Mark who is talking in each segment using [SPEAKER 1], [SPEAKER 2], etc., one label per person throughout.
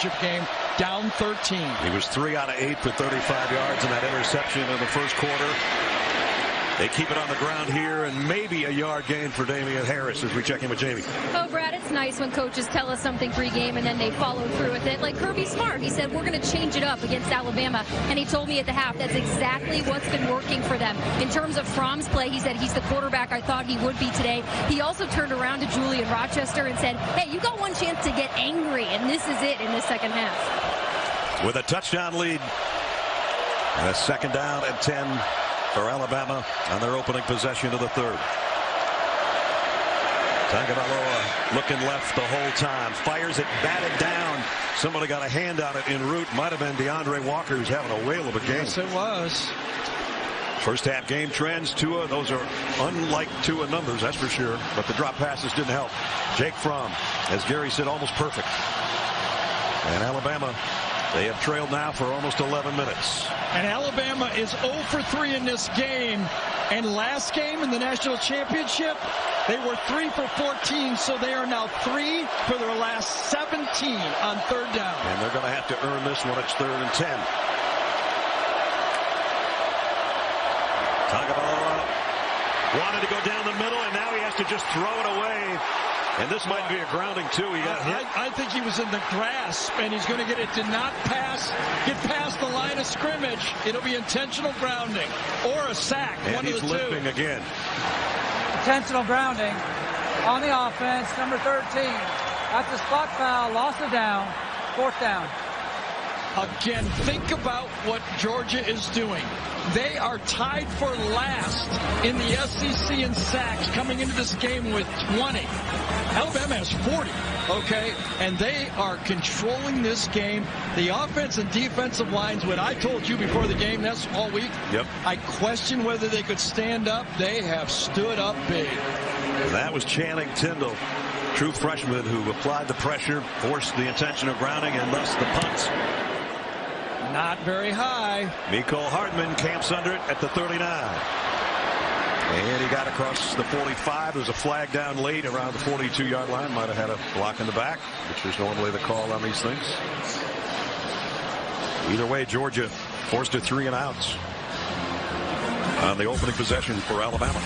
[SPEAKER 1] championship game, down 13.
[SPEAKER 2] He was 3 out of 8 for 35 yards in that interception in the first quarter. They keep it on the ground here, and maybe a yard gain for Damian Harris as we check in with Jamie.
[SPEAKER 3] Oh, Brad, it's nice when coaches tell us something pregame and then they follow through with it. Like Kirby Smart, he said, we're going to change it up against Alabama. And he told me at the half that's exactly what's been working for them. In terms of Fromm's play, he said he's the quarterback I thought he would be today. He also turned around to Julian Rochester and said, hey, you got one chance to get angry, and this is it in the second half.
[SPEAKER 2] With a touchdown lead and a second down and 10 for Alabama on their opening possession of the third. Tagovailoa looking left the whole time. Fires it, batted down. Somebody got a hand on it en route. Might have been DeAndre Walker, who's having a whale of a game.
[SPEAKER 1] Yes, it was.
[SPEAKER 2] First half game trends, Tua, those are unlike Tua numbers, that's for sure. But the drop passes didn't help. Jake Fromm, as Gary said, almost perfect. And Alabama, they have trailed now for almost 11 minutes.
[SPEAKER 1] And Alabama is 0 for 3 in this game. And last game in the national championship, they were 3 for 14. So they are now 3 for their last 17 on third down.
[SPEAKER 2] And they're going to have to earn this one. It's 3rd and 10. Tagovailoa wanted to go down the middle, and now he has to just throw it away. And this might be a grounding, too. He got hit.
[SPEAKER 1] I think he was in the grasp, and he's going to get it to not get past the line of scrimmage. It'll be intentional grounding or a sack.
[SPEAKER 2] And
[SPEAKER 1] one
[SPEAKER 2] he's
[SPEAKER 1] of the two.
[SPEAKER 2] limping again.
[SPEAKER 4] Intentional grounding on the offense, number 13. That's a spot foul, loss of down, 4th down.
[SPEAKER 1] Again, think about what Georgia is doing. They are tied for last in the SEC in sacks coming into this game with 20. Alabama has 40, okay? And they are controlling this game. The offense and defensive lines, what I told you before the game, that's all week.
[SPEAKER 2] Yep.
[SPEAKER 1] I question whether they could stand up. They have stood up big.
[SPEAKER 2] That was Channing Tindall, true freshman, who applied the pressure, forced the intentional grounding, and thus the punt.
[SPEAKER 1] Not very high.
[SPEAKER 2] Mecole Hardman camps under it at the 39. And he got across the 45. There's a flag down late around the 42-yard line. Might have had a block in the back, which is normally the call on these things. Either way, Georgia forced to 3 and outs on the opening possession for Alabama.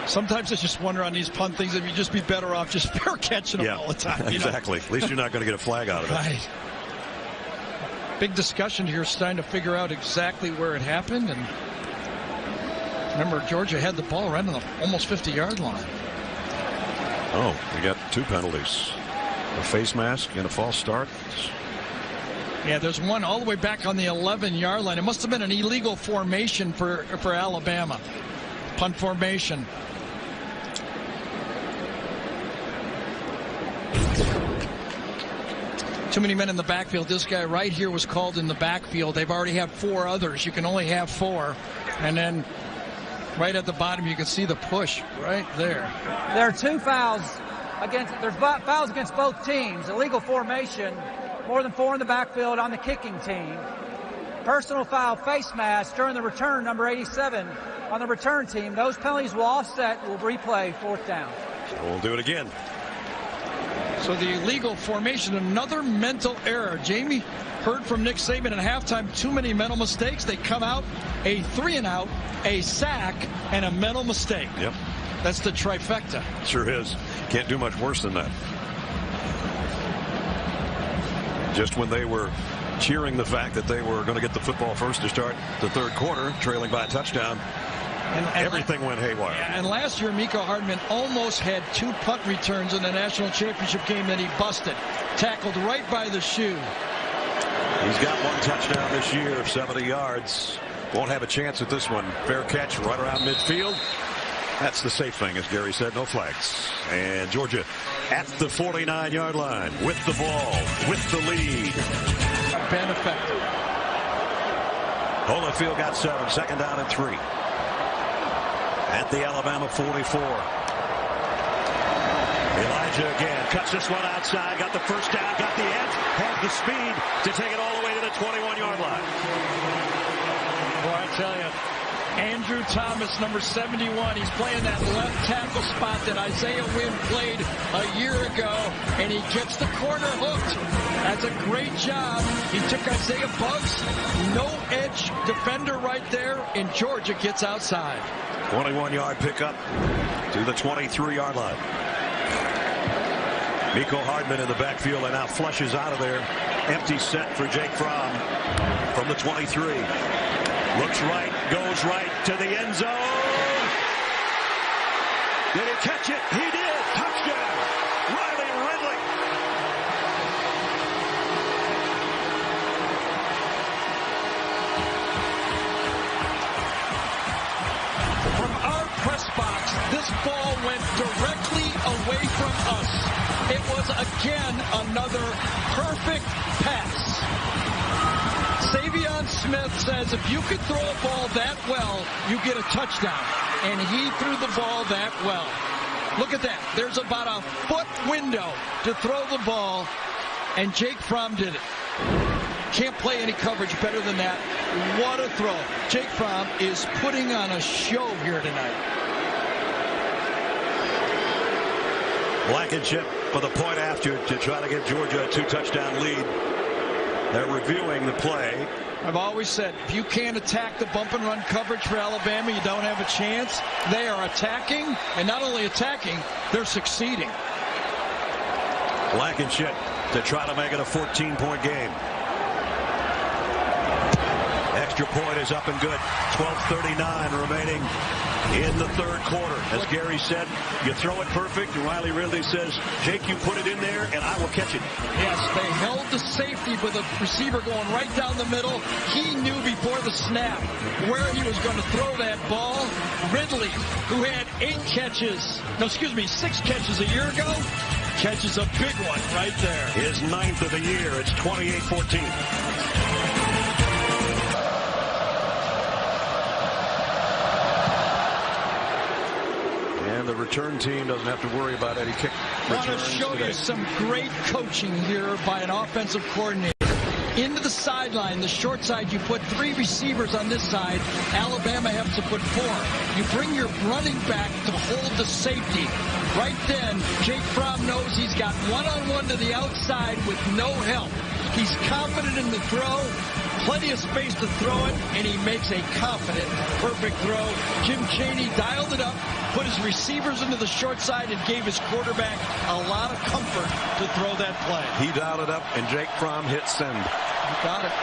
[SPEAKER 1] Sometimes I just wonder on these punt things if you'd just be better off just fair catching them all the time.
[SPEAKER 2] Exactly. At least you're not going to get a flag out of it.
[SPEAKER 1] Right. Big discussion here, starting to figure out exactly where it happened. And remember, Georgia had the ball right on the almost 50-yard line.
[SPEAKER 2] Oh, we got 2 penalties. A face mask and a false start.
[SPEAKER 1] Yeah, there's one all the way back on the 11-yard line. It must have been an illegal formation for Alabama. Punt formation. Too many men in the backfield. This guy right here was called in the backfield. They've already had 4 others. You can only have 4. And then right at the bottom, you can see the push right there.
[SPEAKER 4] There are 2 fouls there's fouls against both teams. Illegal formation, more than 4 in the backfield on the kicking team. Personal foul, face mask during the return, number 87 on the return team. Those penalties will offset, will replay 4th down.
[SPEAKER 2] So we'll do it again.
[SPEAKER 1] So the illegal formation, another mental error. Jamie heard from Nick Saban at halftime, too many mental mistakes. They come out, a 3 and out, a sack, and a mental mistake.
[SPEAKER 2] Yep.
[SPEAKER 1] That's the trifecta.
[SPEAKER 2] Sure is. Can't do much worse than that. Just when they were cheering the fact that they were going to get the football first to start the third quarter, trailing by a touchdown, and everything went haywire.
[SPEAKER 1] And last year, Mecole Hardman almost had 2 punt returns in the national championship game that he busted. Tackled right by the shoe.
[SPEAKER 2] He's got 1 touchdown this year of 70 yards. Won't have a chance at this one. Fair catch right around midfield. That's the safe thing, as Gary said, no flags. And Georgia at the 49-yard line with the ball, with the lead.
[SPEAKER 1] Been effective.
[SPEAKER 2] Holyfield got 7, 2nd down and 3. At the Alabama 44. Elijah again, cuts this one outside, got the first down, got the edge, had the speed to take it all the way to the 21-yard line.
[SPEAKER 1] Boy, I tell you, Andrew Thomas, number 71. He's playing that left tackle spot that Isaiah Wynn played a year ago, and he gets the corner hooked. That's a great job. He took Isaiah Buggs, no edge defender right there, and Georgia gets outside.
[SPEAKER 2] 21-yard pickup to the 23-yard line. Mecole Hardman in the backfield and now flushes out of there. Empty set for Jake Fromm from the 23. Looks right, goes right to the end zone. Did he catch it? He did. Touchdown. Riley Ridley.
[SPEAKER 1] From our press box, this ball went directly away from us. It was again another perfect pass. Savion Smith says if you could throw a ball that well, you get a touchdown. And he threw the ball that well. Look at that. There's about a foot window to throw the ball, and Jake Fromm did it. Can't play any coverage better than that. What a throw. Jake Fromm is putting on a show here tonight.
[SPEAKER 2] Blankenship for the point after to try to give Georgia a 2-touchdown lead. They're reviewing the play.
[SPEAKER 1] I've always said, if you can't attack the bump and run coverage for Alabama, you don't have a chance. They are attacking, and not only attacking, they're succeeding.
[SPEAKER 2] Blankenship to try to make it a 14-point game. Extra point is up and good. 12:39 remaining in the third quarter. As Gary said, you throw it perfect, and Riley Ridley says, Jake, you put it in there, and I will catch it.
[SPEAKER 1] Yes, they held the safety with the receiver going right down the middle. He knew before the snap where he was going to throw that ball. Ridley, who had 6 catches a year ago, catches a big one right there.
[SPEAKER 2] His 9th of the year. It's 28-14. And the return team doesn't have to worry about any kick returns.
[SPEAKER 1] I want to show you some great coaching here by an offensive coordinator. Into the sideline, the short side, you put 3 receivers on this side. Alabama has to put 4. You bring your running back to hold the safety. Right then, Jake Fromm knows he's got one-on-one to the outside with no help. He's confident in the throw, plenty of space to throw it, and he makes a confident, perfect throw. Jim Chaney dialed it up, put his receivers into the short side, and gave his quarterback a lot of comfort to throw that play.
[SPEAKER 2] He dialed it up, and Jake Fromm hit send.
[SPEAKER 1] You got it.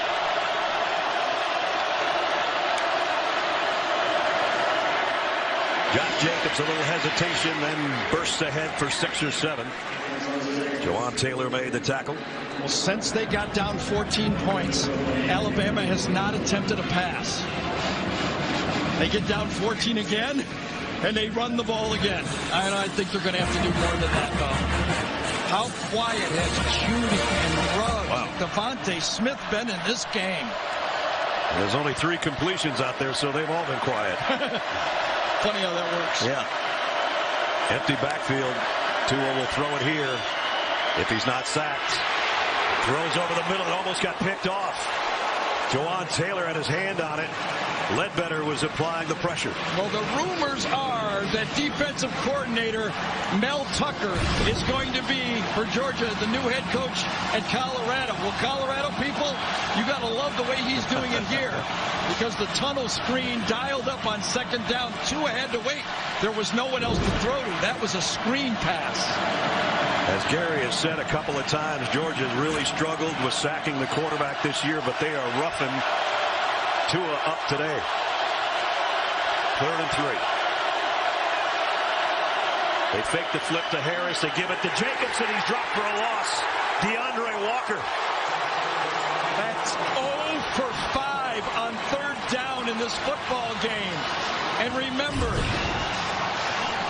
[SPEAKER 2] Josh Jacobs, a little hesitation, then bursts ahead for 6 or 7. Jawaan Taylor made the tackle.
[SPEAKER 1] Well, since they got down 14 points, Alabama has not attempted a pass. They get down 14 again, and they run the ball again. I think they're going to have to do more than that, though. How quiet has Judy and Ruggs, Devontae Smith been in this game?
[SPEAKER 2] There's only 3 completions out there, so they've all been quiet.
[SPEAKER 1] Funny how that works.
[SPEAKER 2] Yeah. Empty backfield. Tua will throw it here if he's not sacked. Throws over the middle. It almost got picked off. Jawaan Taylor had his hand on it. Ledbetter was applying the pressure.
[SPEAKER 1] Well, the rumors are that defensive coordinator Mel Tucker is going to be, for Georgia, the new head coach at Colorado. Well, Colorado people, you got to love the way he's doing it here, because the tunnel screen dialed up on second down. Tua had to wait. There was no one else to throw to. That was a screen pass.
[SPEAKER 2] As Gary has said a couple of times, Georgia has really struggled with sacking the quarterback this year, but they are roughing Tua up today. 3rd and 3. They fake the flip to Harris. They give it to Jacobs, and he's dropped for a loss. DeAndre Walker.
[SPEAKER 1] That's 0 for 5 on 3rd down in this football game. And remember,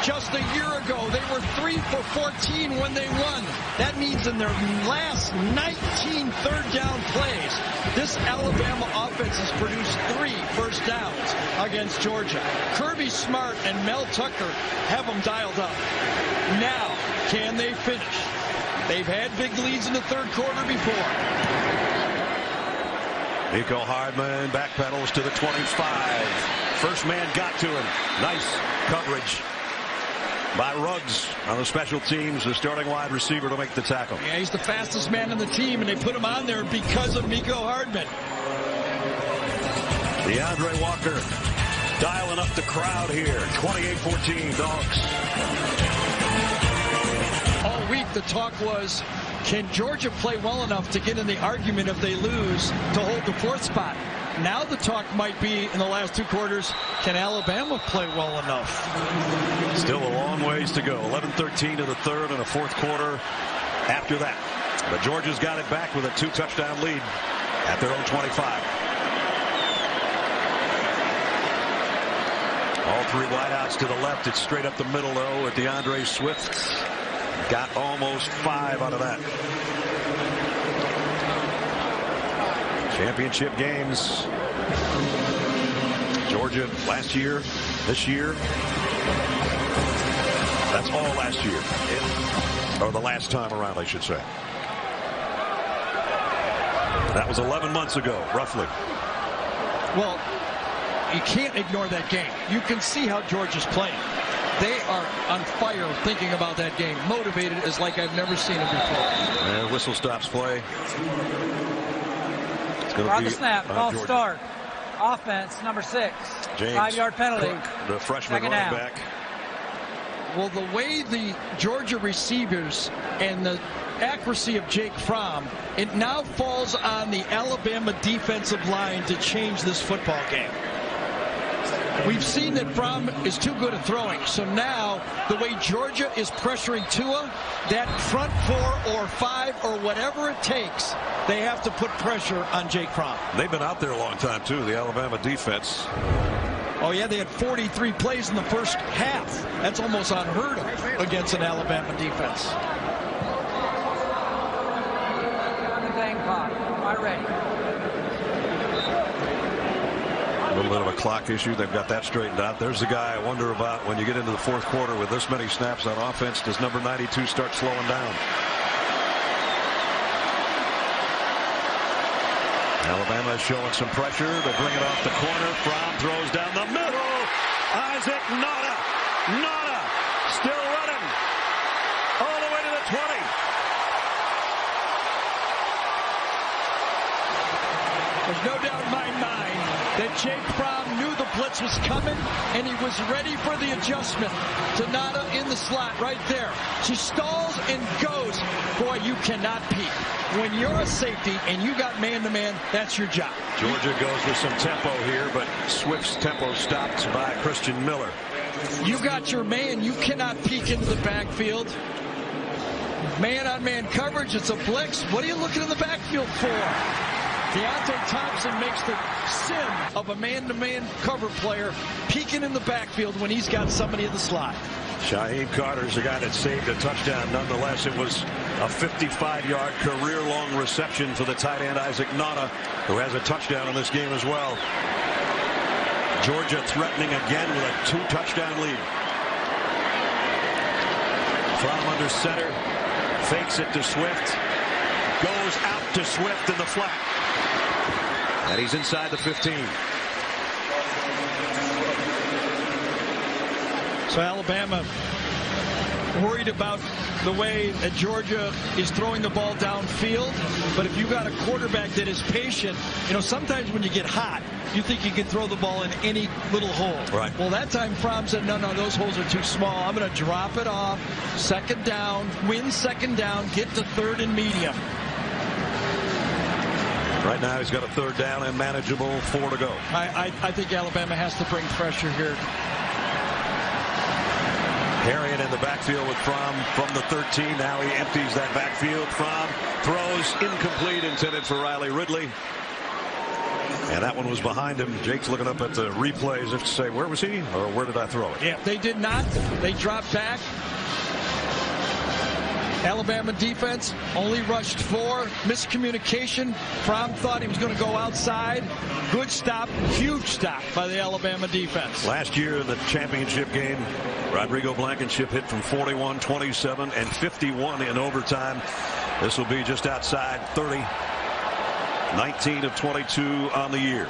[SPEAKER 1] just a year ago, they were 3 for 14 when they won. That means in their last 19 third down plays, this Alabama offense has produced 3 first downs against Georgia. Kirby Smart and Mel Tucker have them dialed up. Now, can they finish? They've had big leads in the third quarter before.
[SPEAKER 2] Mecole Hardman backpedals to the 25. First man got to him. Nice coverage by Ruggs on the special teams, the starting wide receiver, to make the tackle.
[SPEAKER 1] Yeah, he's the fastest man on the team, and they put him on there because of Mecole Hardman.
[SPEAKER 2] DeAndre Walker dialing up the crowd here. 28-14 Dogs.
[SPEAKER 1] All week the talk was, can Georgia play well enough to get in the argument if they lose to hold the 4th spot? Now the talk might be, in the last 2 quarters, can Alabama play well enough?
[SPEAKER 2] Still a long ways to go. 11-13 to the 3rd and a 4th quarter after that. But Georgia's got it back with a 2-touchdown lead at their own 25. All 3 wideouts to the left. It's straight up the middle, though, with DeAndre Swift. Got almost 5 out of that. Championship games. Georgia last year, this year. That's all last year. Or the last time around, I should say. That was 11 months ago, roughly.
[SPEAKER 1] Well, you can't ignore that game. You can see how Georgia's playing. They are on fire thinking about that game. Motivated as like I've never seen them before.
[SPEAKER 2] And whistle stops play.
[SPEAKER 4] On the snap, false start. Offense, number 6.
[SPEAKER 2] James
[SPEAKER 4] 5-yard penalty.
[SPEAKER 2] The freshman running back.
[SPEAKER 1] Well, the way the Georgia receivers and the accuracy of Jake Fromm, it now falls on the Alabama defensive line to change this football game. We've seen that Fromm is too good at throwing. So now, the way Georgia is pressuring Tua, that front 4 or 5 or whatever it takes, they have to put pressure on Jake Fromm.
[SPEAKER 2] They've been out there a long time, too, the Alabama defense.
[SPEAKER 1] Oh, yeah, they had 43 plays in the first half. That's almost unheard of against an Alabama defense.
[SPEAKER 4] Am I ready?
[SPEAKER 2] A little bit of a clock issue. They've got that straightened out. There's the guy I wonder about when you get into the 4th quarter with this many snaps on offense. Does number 92 start slowing down? Alabama is showing some pressure. They bring it off the corner. Fromm throws down the middle. Isaac Nauta. Nauta still running all the way to the 20.
[SPEAKER 1] There's no doubt in my mind that Jake Fromm knew the blitz was coming, and he was ready for the adjustment to Nauta in the slot right there. She stalls and goes. Boy, you cannot peek. When you're a safety and you got man-to-man, that's your job.
[SPEAKER 2] Georgia goes with some tempo here, but Swift's tempo stopped by Christian Miller.
[SPEAKER 1] You got your man. You cannot peek into the backfield. Man-on-man coverage, it's a blitz. What are you looking in the backfield for? Deontay Thompson makes the sin of a man-to-man cover player peeking in the backfield when he's got somebody in the slot.
[SPEAKER 2] Shaheem Carter's the guy that saved a touchdown. Nonetheless, it was a 55-yard career-long reception for the tight end Isaac Nauta, who has a touchdown in this game as well. Georgia threatening again with a 2-touchdown lead. From under center, fakes it to Swift, goes out to Swift in the flat. And he's inside the 15.
[SPEAKER 1] So Alabama worried about the way that Georgia is throwing the ball downfield. But if you got a quarterback that is patient, you know, sometimes when you get hot, you think you can throw the ball in any little hole.
[SPEAKER 2] Right.
[SPEAKER 1] Well, that time Fromm said, no, those holes are too small. I'm going to drop it off, 2nd down, win 2nd down, get to 3rd and medium.
[SPEAKER 2] Right now he's got a 3rd down and manageable, 4 to go.
[SPEAKER 1] I think Alabama has to bring pressure here.
[SPEAKER 2] Harriet in the backfield with Fromm from the 13. Now he empties that backfield. Fromm throws incomplete, intended for Riley Ridley. And that one was behind him. Jake's looking up at the replay as if to say, where was he? Or where did I throw it?
[SPEAKER 1] Yeah, they did not. They dropped back. Alabama defense only rushed 4. Miscommunication. Fromm thought he was going to go outside. Good stop. Huge stop by the Alabama defense.
[SPEAKER 2] Last year in the championship game, Rodrigo Blankenship hit from 41, 27, and 51 in overtime. This will be just outside 30. 19 of 22 on the year.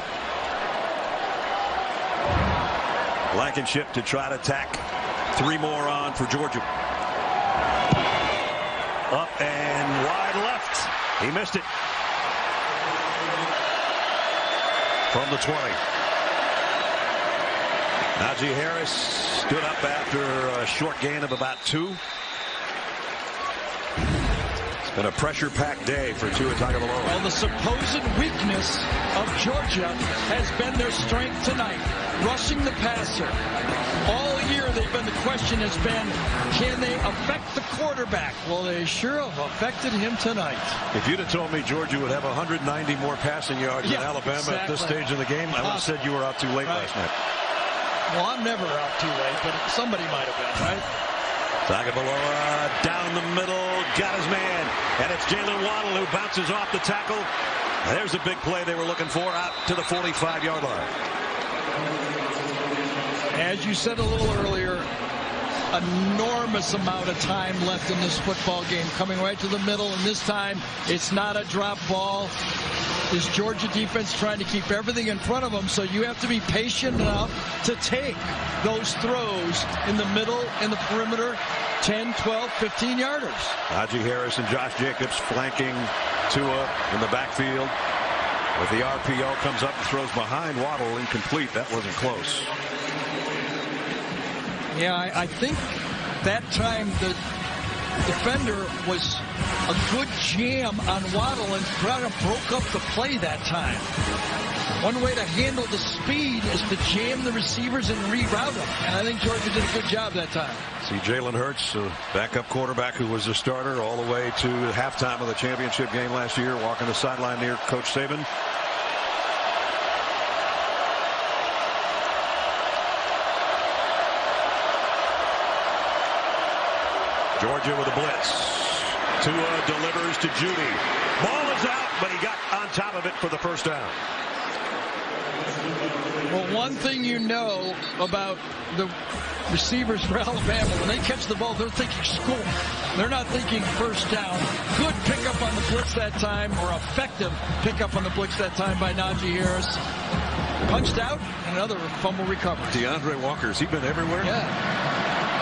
[SPEAKER 2] Blankenship to try to tack 3 more on for Georgia. Up and wide left. He missed it. From the 20. Najee Harris stood up after a short gain of about 2. It's been a pressure-packed day for Tua Tagovailoa.
[SPEAKER 1] Well, the supposed weakness of Georgia has been their strength tonight, rushing the passer. All year, the question has been, can they affect the quarterback? Well, they sure have affected him tonight.
[SPEAKER 2] If you'd have told me Georgia would have 190 more passing yards than Alabama at this stage in the game, I would have said you were out too late last night.
[SPEAKER 1] Well, I'm never out too late, but somebody might have been, right?
[SPEAKER 2] Tagovailoa down the middle, got his man, and it's Jalen Waddle who bounces off the tackle. There's a big play they were looking for, out to the 45-yard line.
[SPEAKER 1] As you said a little earlier, enormous amount of time left in this football game, coming right to the middle, and this time it's not a drop ball. This Georgia defense trying to keep everything in front of them, so you have to be patient enough to take those throws in the middle, in the perimeter, 10, 12, 15-yarders.
[SPEAKER 2] Najee Harris and Josh Jacobs flanking Tua in the backfield. With the RPO, comes up and throws behind Waddle, incomplete. That wasn't close.
[SPEAKER 1] Yeah, I think that time the defender was a good jam on Waddle and kind of broke up the play that time. One way to handle the speed is to jam the receivers and reroute them. And I think Georgia did a good job that time.
[SPEAKER 2] See Jalen Hurts, a backup quarterback who was a starter all the way to halftime of the championship game last year, walking the sideline near Coach Saban. Georgia with a blitz. Tua delivers to Judy. Ball is out, but he got on top of it for the first down.
[SPEAKER 1] Well, one thing you know about the receivers for Alabama, when they catch the ball, they're thinking score. They're not thinking first down. Good pickup on the blitz that time, or effective pickup on the blitz that time by Najee Harris. Punched out, and another fumble recovery.
[SPEAKER 2] DeAndre Walker, has he been everywhere?
[SPEAKER 1] Yeah.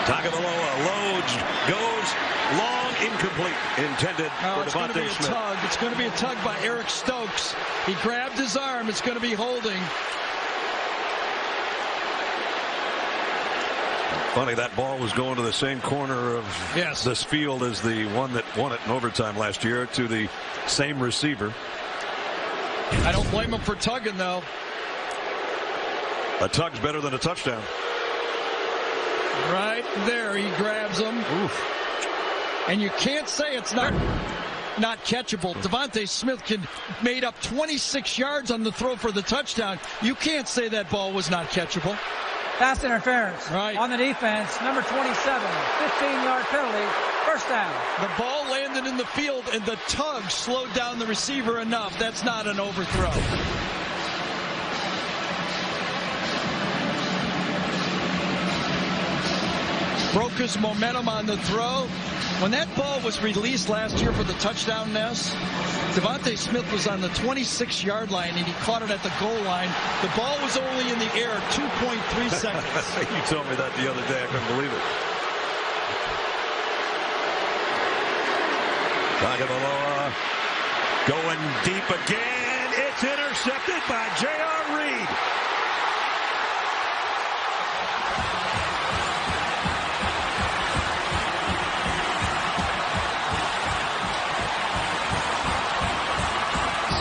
[SPEAKER 2] Tagovailoa loads, goes long, incomplete, intended for Devontae Smith.
[SPEAKER 1] Tug. It's going to be a tug by Eric Stokes. He grabbed his arm. It's going to be holding.
[SPEAKER 2] Funny, that ball was going to the same corner of this field as the one that won it in overtime last year, to the same receiver.
[SPEAKER 1] I don't blame him for tugging, though.
[SPEAKER 2] A tug's better than a touchdown.
[SPEAKER 1] Right there, he grabs him.
[SPEAKER 2] Oof.
[SPEAKER 1] And you can't say it's not catchable. Devontae Smith made up 26 yards on the throw for the touchdown. You can't say that ball was not catchable.
[SPEAKER 4] Pass interference on the defense, number 27, 15-yard penalty, first down.
[SPEAKER 1] The ball landed in the field, and the tug slowed down the receiver enough. That's not an overthrow. Broke his momentum on the throw. When that ball was released last year for the touchdown nest, Devontae Smith was on the 26-yard line, and he caught it at the goal line. The ball was only in the air 2.3 seconds.
[SPEAKER 2] You told me that the other day. I couldn't believe it. Tagovailoa going deep again. It's intercepted by J.R. Reed.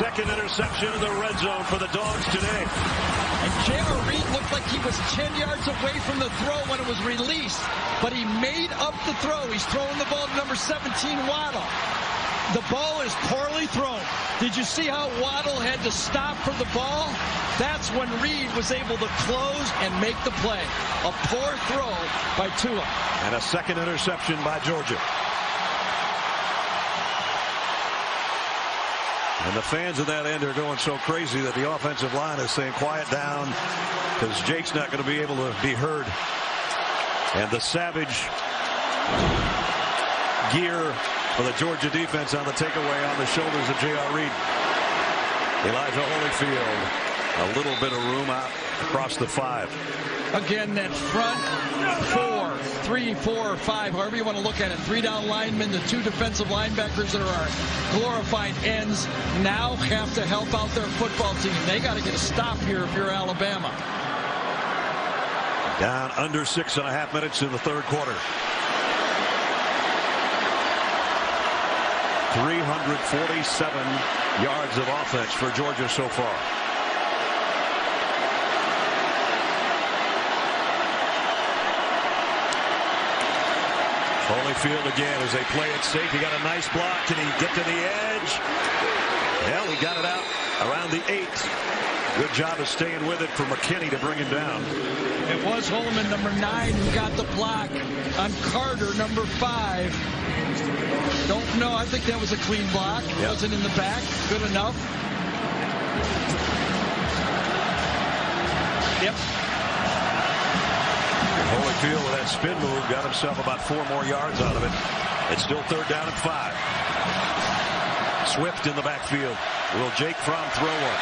[SPEAKER 2] Second interception in the red zone for the Dogs today.
[SPEAKER 1] And J.R. Reed looked like he was 10 yards away from the throw when it was released, but he made up the throw. He's throwing the ball to number 17, Waddle. The ball is poorly thrown. Did you see how Waddle had to stop for the ball? That's when Reed was able to close and make the play. A poor throw by Tua.
[SPEAKER 2] And a second interception by Georgia. And the fans at that end are going so crazy that the offensive line is saying quiet down, because Jake's not going to be able to be heard. And the savage gear for the Georgia defense on the takeaway on the shoulders of J.R. Reed. Elijah Holyfield, a little bit of room out across the 5.
[SPEAKER 1] Again, that front 4, 3, 4, or 5, however you want to look at it. 3 down linemen, the 2 defensive linebackers that are our glorified ends now have to help out their football team. They got to get a stop here if you're Alabama.
[SPEAKER 2] Down under 6.5 minutes in the third quarter. 347 yards of offense for Georgia so far. Holyfield again as they play it safe. He got a nice block. Can he get to the edge? Well, he got it out around the 8. Good job of staying with it for McKinney to bring him down.
[SPEAKER 1] It was Holman, number 9, who got the block on Carter, number 5. Don't know. I think that was a clean block. It wasn't in the back. Good enough. Yep.
[SPEAKER 2] Holyfield with that spin move got himself about 4 more yards out of it. It's still 3rd down and 5. Swift in the backfield. Will Jake Fromm throw one?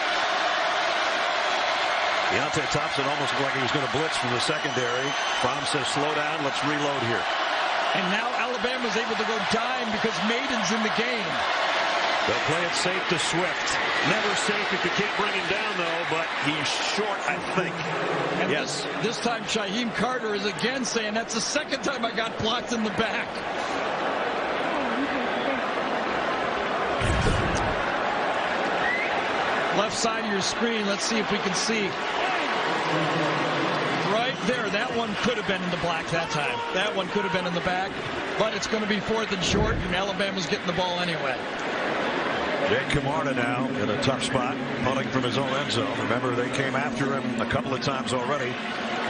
[SPEAKER 2] Deontay Thompson almost looked like he was going to blitz from the secondary. Fromm says, slow down, let's reload here.
[SPEAKER 1] And now Alabama's able to go dime because Maiden's in the game.
[SPEAKER 2] They'll play it safe to Swift. Never safe if you can't bring him down, though, but he's short, I think.
[SPEAKER 1] And
[SPEAKER 2] yes.
[SPEAKER 1] This time, Shaheem Carter is again saying, that's the 2nd time I got blocked in the back. Left side of your screen, let's see if we can see. Right there, that one could have been in the black that time. That one could have been in the back, but it's going to be 4th and short, and Alabama's getting the ball anyway.
[SPEAKER 2] Jake Camarda now in a tough spot, punting from his own end zone. Remember, they came after him a couple of times already.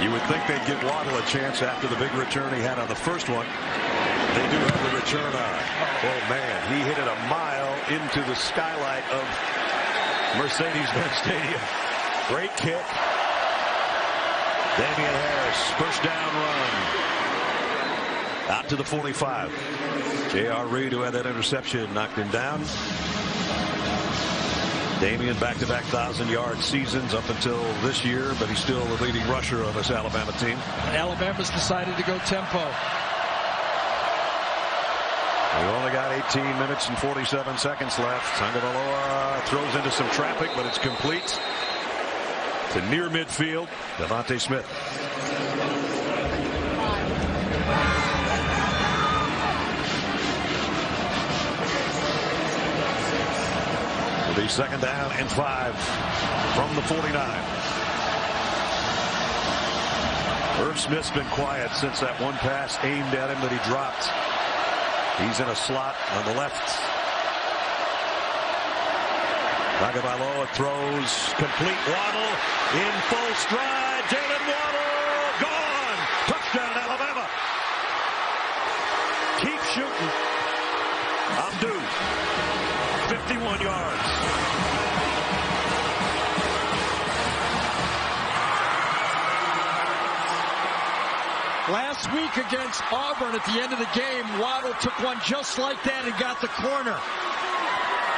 [SPEAKER 2] You would think they'd give Waddle a chance after the big return he had on the first one. They do have the return on. Oh, man, he hit it a mile into the skylight of Mercedes-Benz Stadium. Great kick. Damian Harris, first down run. Out to the 45. J.R. Reed, who had that interception, knocked him down. Damian back-to-back 1,000-yard seasons up until this year, but he's still the leading rusher on this Alabama team.
[SPEAKER 1] Alabama's decided to go tempo.
[SPEAKER 2] We've only got 18 minutes and 47 seconds left. Tagovailoa throws into some traffic, but it's complete to near midfield. Devontae Smith. It'll be 2nd down and 5 from the 49. Irv Smith's been quiet since that one pass aimed at him that he dropped. He's in a slot on the left. Tagovailoa throws, complete. Waddle in full stride. Jalen Waddle gone. Touchdown Alabama. Keep shooting. I'm due. 51 yards.
[SPEAKER 1] Last week against Auburn at the end of the game, Waddle took one just like that and got the corner.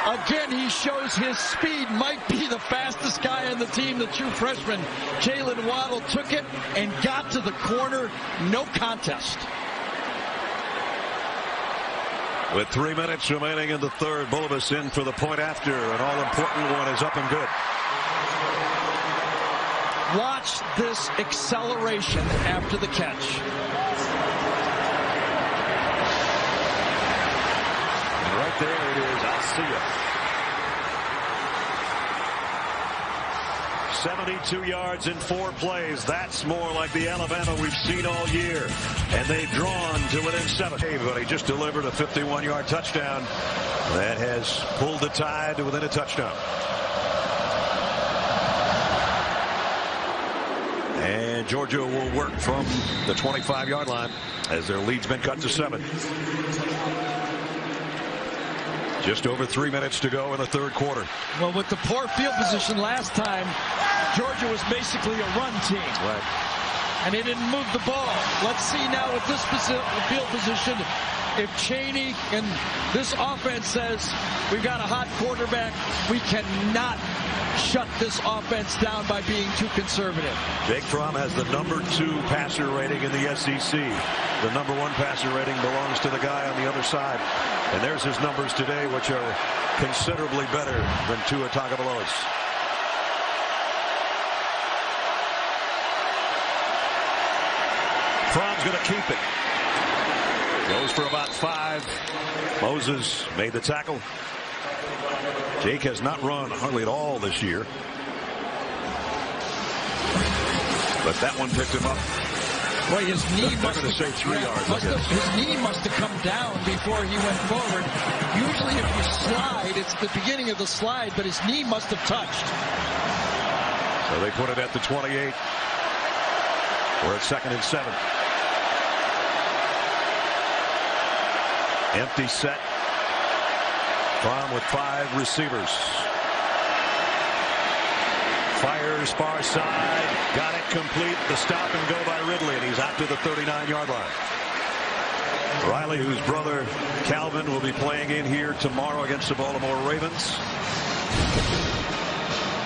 [SPEAKER 1] Again, he shows his speed, might be the fastest guy on the team, the true freshman. Jalen Waddle took it and got to the corner. No contest.
[SPEAKER 2] With 3 minutes remaining in the third, Bulovas in for the point after. An all-important one is up and good.
[SPEAKER 1] Watch this acceleration after the catch.
[SPEAKER 2] Right there it is. I'll see you. 72 yards in 4 plays. That's more like the Alabama we've seen all year. And they've drawn to within 7. But he just delivered a 51-yard touchdown that has pulled the Tide to within a touchdown. And Georgia will work from the 25-yard line as their lead's been cut to 7. Just over 3 minutes to go in the third quarter.
[SPEAKER 1] Well, with the poor field position last time, Georgia was basically a run team.
[SPEAKER 2] Right.
[SPEAKER 1] And they didn't move the ball. Let's see now with this field position if Chaney and this offense says we've got a hot quarterback, we cannot shut this offense down by being too conservative.
[SPEAKER 2] Jake Fromm has the #2 passer rating in the SEC. The #1 passer rating belongs to the guy on the other side. And there's his numbers today, which are considerably better than Tua Tagovailoa's. Fromm's going to keep it. Goes for about 5. Moses made the tackle. Jake has not run hardly at all this year. But that one picked him up.
[SPEAKER 1] Boy, his knee must have,
[SPEAKER 2] say 3 yards.
[SPEAKER 1] His knee must have come down before he went forward. Usually if you slide, it's the beginning of the slide, but his knee must have touched.
[SPEAKER 2] So they put it at the 28. We're at 2nd and 7. Empty set. Fromm with 5 receivers. Fires far side. Got it complete. The stop and go by Ridley, and he's out to the 39-yard line. Riley, whose brother Calvin will be playing in here tomorrow against the Baltimore Ravens.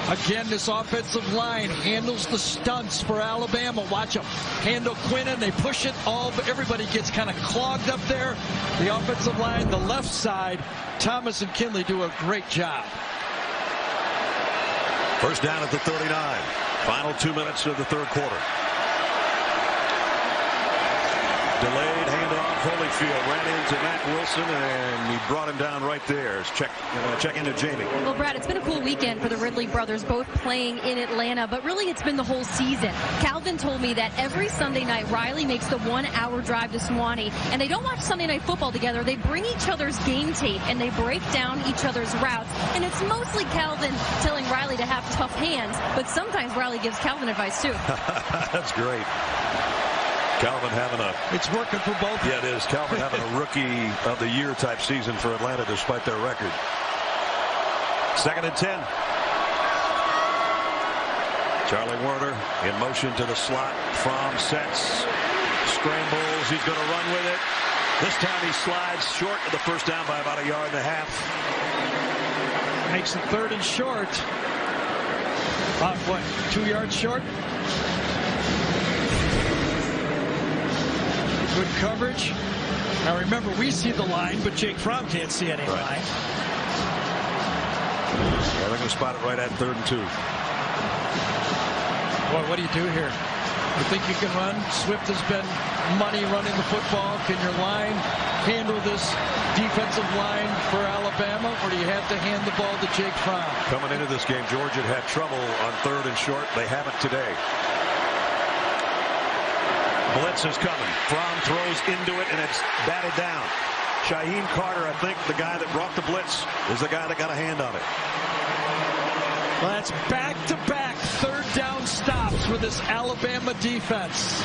[SPEAKER 1] Again, this offensive line handles the stunts for Alabama. Watch them handle Quinnen. They push it all, but everybody gets kind of clogged up there. The offensive line, the left side, Thomas and Kinley do a great job.
[SPEAKER 2] First down at the 39. Final 2 minutes of the third quarter. Delayed handoff. Holyfield ran into Matt Wilson, and he brought him down right there. Check into Jamie.
[SPEAKER 3] Well, Brad, it's been a cool weekend for the Ridley brothers, both playing in Atlanta, but really it's been the whole season. Calvin told me that every Sunday night, Riley makes the 1-hour drive to Sewanee, and they don't watch Sunday Night Football together. They bring each other's game tape, and they break down each other's routes, and it's mostly Calvin telling Riley to have tough hands, but sometimes Riley gives Calvin advice, too.
[SPEAKER 2] That's great. Calvin having a...
[SPEAKER 1] It's working for both.
[SPEAKER 2] Yeah, it is. Calvin having a rookie of the year type season for Atlanta despite their record. 2nd and 10. Charlie Werner in motion to the slot. Fromm sets. Scrambles. He's going to run with it. This time he slides short of the first down by about 1.5 yards.
[SPEAKER 1] Makes it 3rd and short. About what, 2 yards short? Good coverage. Now remember, we see the line, but Jake Fromm can't see any line.
[SPEAKER 2] Well, they're going to spot it right at 3rd and 2.
[SPEAKER 1] Boy, what do you do here? You think you can run? Swift has been money running the football. Can your line handle this defensive line for Alabama, or do you have to hand the ball to Jake Fromm?
[SPEAKER 2] Coming into this game, Georgia had trouble on 3rd and short. They haven't today. Blitz is coming. Fromm throws into it, and it's batted down. Shaheem Carter, I think the guy that brought the blitz, is the guy that got a hand on it.
[SPEAKER 1] Well, that's back-to-back 3rd down stops for this Alabama defense.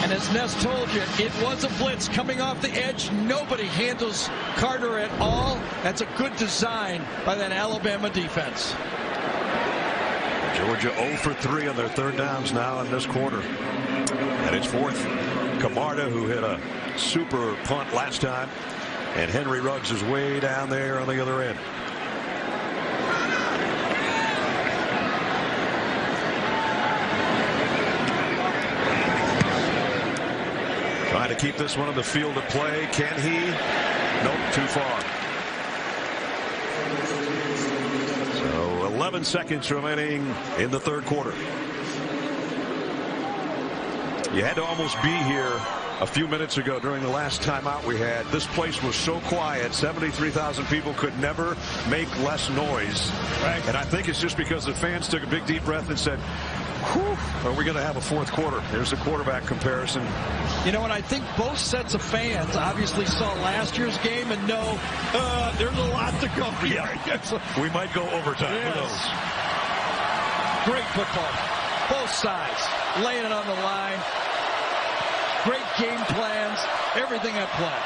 [SPEAKER 1] And as Ness told you, it was a blitz coming off the edge. Nobody handles Carter at all. That's a good design by that Alabama defense.
[SPEAKER 2] Georgia 0 for 3 on their 3rd downs now in this quarter. And it's 4th. Camarda, who hit a super punt last time, and Henry Ruggs is way down there on the other end. Trying to keep this one on the field of play. Can he? Nope, too far. So 11 seconds remaining in the third quarter. You had to almost be here a few minutes ago during the last timeout we had. This place was so quiet. 73,000 people could never make less noise.
[SPEAKER 1] Right.
[SPEAKER 2] And I think it's just because the fans took a big deep breath and said, whew, are we going to have a fourth quarter? There's the quarterback comparison.
[SPEAKER 1] You know, and I think both sets of fans obviously saw last year's game and know there's a lot to go here.
[SPEAKER 2] Yeah. We might go overtime.
[SPEAKER 1] Yes.
[SPEAKER 2] Who knows?
[SPEAKER 1] Great football. Both sides laying it on the line. Great game plans. Everything at play.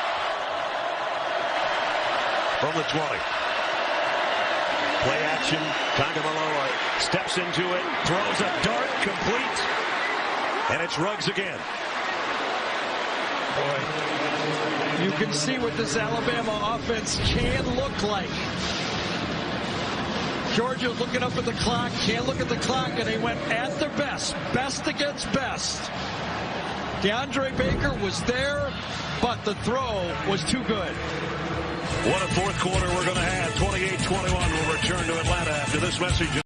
[SPEAKER 2] From the 20. Play action. Tagovailoa steps into it. Throws a dart. Complete. And it's Ruggs again.
[SPEAKER 1] Boy, you can see what this Alabama offense can look like. Georgia looking up at the clock, can't look at the clock, and they went at their best. Best against best. DeAndre Baker was there, but the throw was too good.
[SPEAKER 2] What a fourth quarter we're going to have. 28-21 will return to Atlanta after this message.